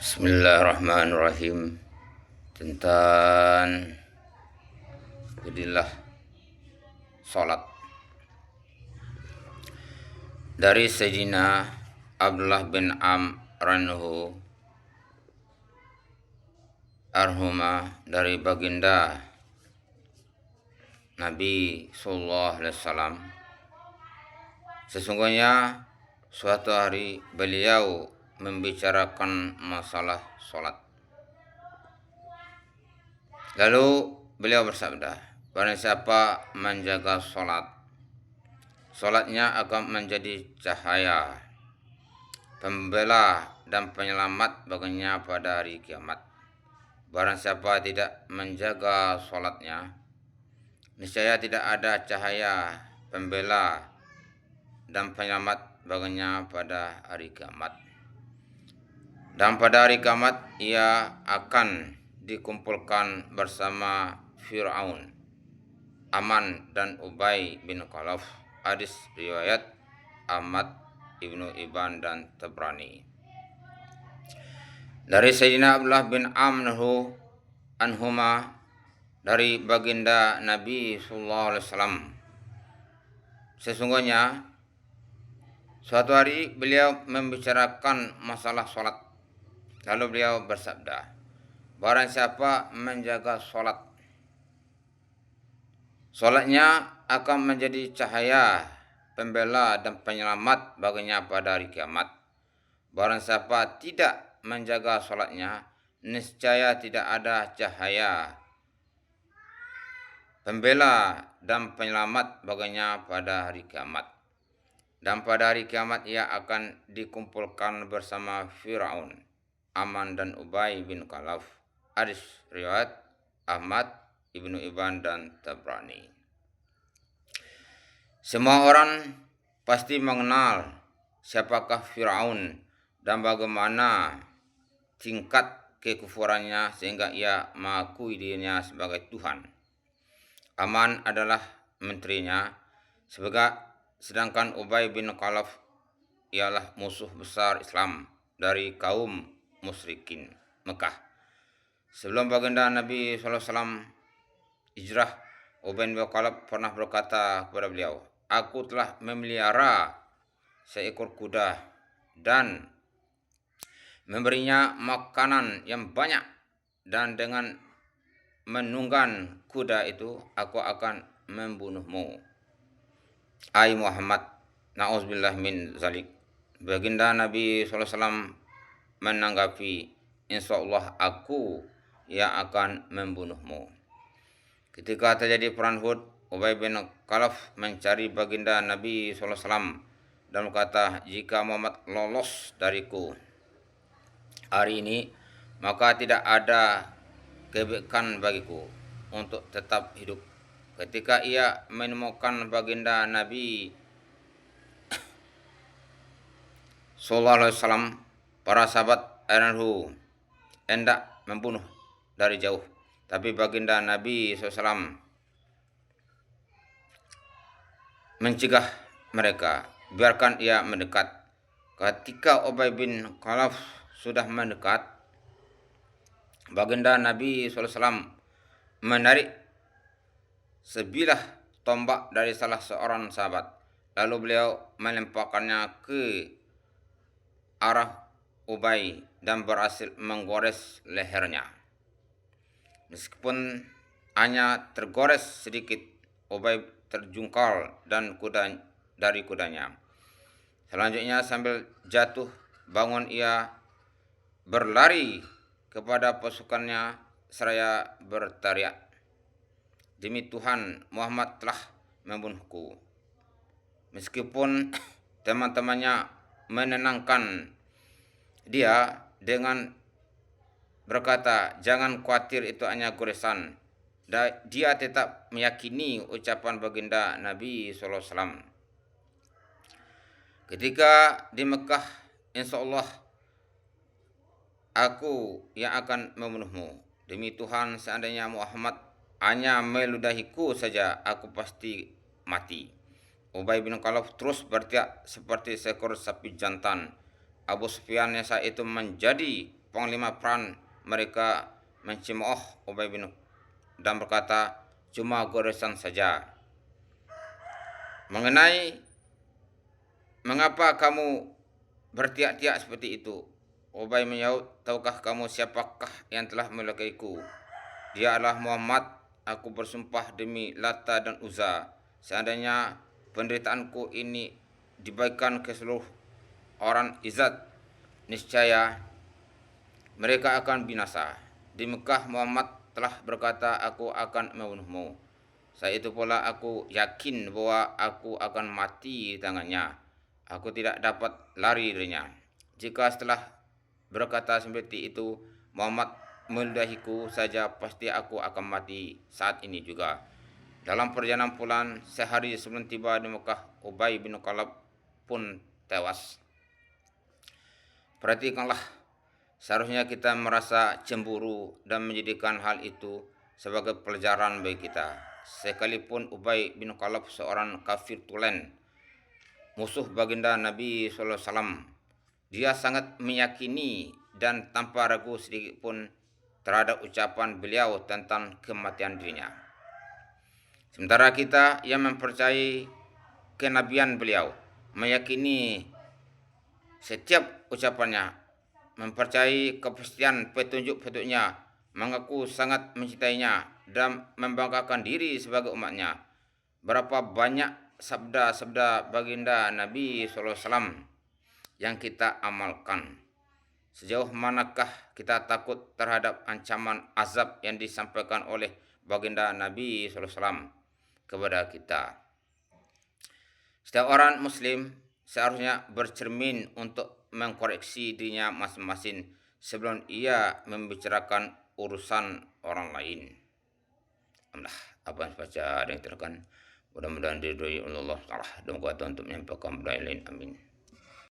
Bismillahirrahmanirrahim. Tentang fadilah salat dari Sayyidina Abdullah bin Amr arhuma, dari baginda Nabi sallallahu alaihi wasallam, sesungguhnya suatu hari beliau membicarakan masalah sholat. Lalu beliau bersabda, barang siapa menjaga sholat, sholatnya akan menjadi cahaya, pembela dan penyelamat baginya pada hari kiamat. Barang siapa tidak menjaga sholatnya, niscaya tidak ada cahaya, pembela dan penyelamat baginya pada hari kiamat. Dan pada hari kiamat ia akan dikumpulkan bersama Fir'aun, Aman dan Ubay bin Khalaf. Hadis riwayat Ahmad, Ibnu Ibn dan Tabrani. Dari Sayyidina Abdullah bin Amr anhuma, dari baginda Nabi sallallahu alaihi wasallam, sesungguhnya suatu hari beliau membicarakan masalah sholat. Lalu beliau bersabda, barang siapa menjaga sholat, sholatnya akan menjadi cahaya, pembela dan penyelamat baginya pada hari kiamat. Barang siapa tidak menjaga sholatnya, niscaya tidak ada cahaya, pembela dan penyelamat baginya pada hari kiamat. Dan pada hari kiamat ia akan dikumpulkan bersama Fir'aun, Aman dan Ubay bin Khalaf. Hadis riwayat Ahmad, Ibnu Ibn dan Tabrani. Semua orang pasti mengenal siapakah Fir'aun dan bagaimana tingkat kekufurannya sehingga ia mengakui dirinya sebagai Tuhan. Aman adalah menterinya, sedangkan Ubay bin Khalaf ialah musuh besar Islam dari kaum musyrikin Mekah. Sebelum baginda Nabi SAW hijrah, Ubay bin Khalaf pernah berkata kepada beliau, aku telah memelihara seekor kuda dan memberinya makanan yang banyak, dan dengan menunggang kuda itu aku akan membunuhmu, ai Muhammad, na'udzubillah min zalik. Baginda Nabi SAW menanggapi, insyaallah aku yang akan membunuhmu. Ketika terjadi perang Uhud, Ubay bin Khalaf mencari baginda Nabi SAW dan berkata, jika Muhammad lolos dariku hari ini, maka tidak ada kebaikan bagiku untuk tetap hidup. Ketika ia menemukan baginda Nabi sallallahu alaihi wasallam, para sahabat hendak membunuh dari jauh, tapi baginda Nabi SAW mencegah mereka, biarkan ia mendekat. Ketika Ubay bin Khalaf sudah mendekat, baginda Nabi SAW menarik sebilah tombak dari salah seorang sahabat, lalu beliau melemparkannya ke arah Ubay dan berhasil menggores lehernya. Meskipun hanya tergores sedikit, Ubay terjungkal dan dari kudanya. Selanjutnya sambil jatuh bangun ia berlari kepada pasukannya seraya berteriak, demi Tuhan, Muhammad telah membunuhku. Meskipun teman-temannya menenangkan dia dengan berkata, jangan khawatir, itu hanya goresan, dia tetap meyakini ucapan baginda Nabi SAW. Ketika di Mekah, insyaallah aku yang akan membunuhmu. Demi Tuhan, seandainya Muhammad hanya meludahiku saja, aku pasti mati. Ubay bin Khalaf terus berteriak seperti seekor sapi jantan. Abu Sufyan yang saat itu menjadi panglima perang mereka mencemooh Ubay bin dan berkata, cuma goresan saja. Mengenai mengapa kamu bertiak-tiak seperti itu, Ubay menjawab, tahukah kamu siapakah yang telah melukaiku? Dia adalah Muhammad. Aku bersumpah demi Lata dan Uzza, seandainya penderitaanku ini dibagikan ke seluruh orang Izzat, niscaya mereka akan binasa. Di Mekah Muhammad telah berkata, aku akan membunuhmu. Saat itu pula aku yakin bahwa aku akan mati di tangannya. Aku tidak dapat lari darinya. Jika setelah berkata seperti itu Muhammad meludahiku saja, pasti aku akan mati saat ini juga. Dalam perjalanan pulang, sehari sebelum tiba di Mekah, Ubay bin Khalaf pun tewas. Perhatikanlah, seharusnya kita merasa cemburu dan menjadikan hal itu sebagai pelajaran bagi kita. Sekalipun Ubay bin Khalaf seorang kafir tulen, musuh baginda Nabi SAW, dia sangat meyakini dan tanpa ragu sedikit pun terhadap ucapan beliau tentang kematian dirinya. Sementara kita yang mempercayai kenabian beliau, meyakini setiap ucapannya, mempercayai kepastian petunjuk-petunjuknya, mengaku sangat mencintainya dan membanggakan diri sebagai umatnya. Berapa banyak sabda-sabda baginda Nabi SAW yang kita amalkan? Sejauh manakah kita takut terhadap ancaman azab yang disampaikan oleh baginda Nabi SAW kepada kita? Setiap orang muslim seharusnya bercermin untuk mengkoreksi dirinya masing-masing sebelum ia membicarakan urusan orang lain. Alhamdulillah, apa yang baca dan yang terkan mudah-mudahan diridhoi oleh Allah Taala dan kuat untuk menyampaikan budaya lain. Amin.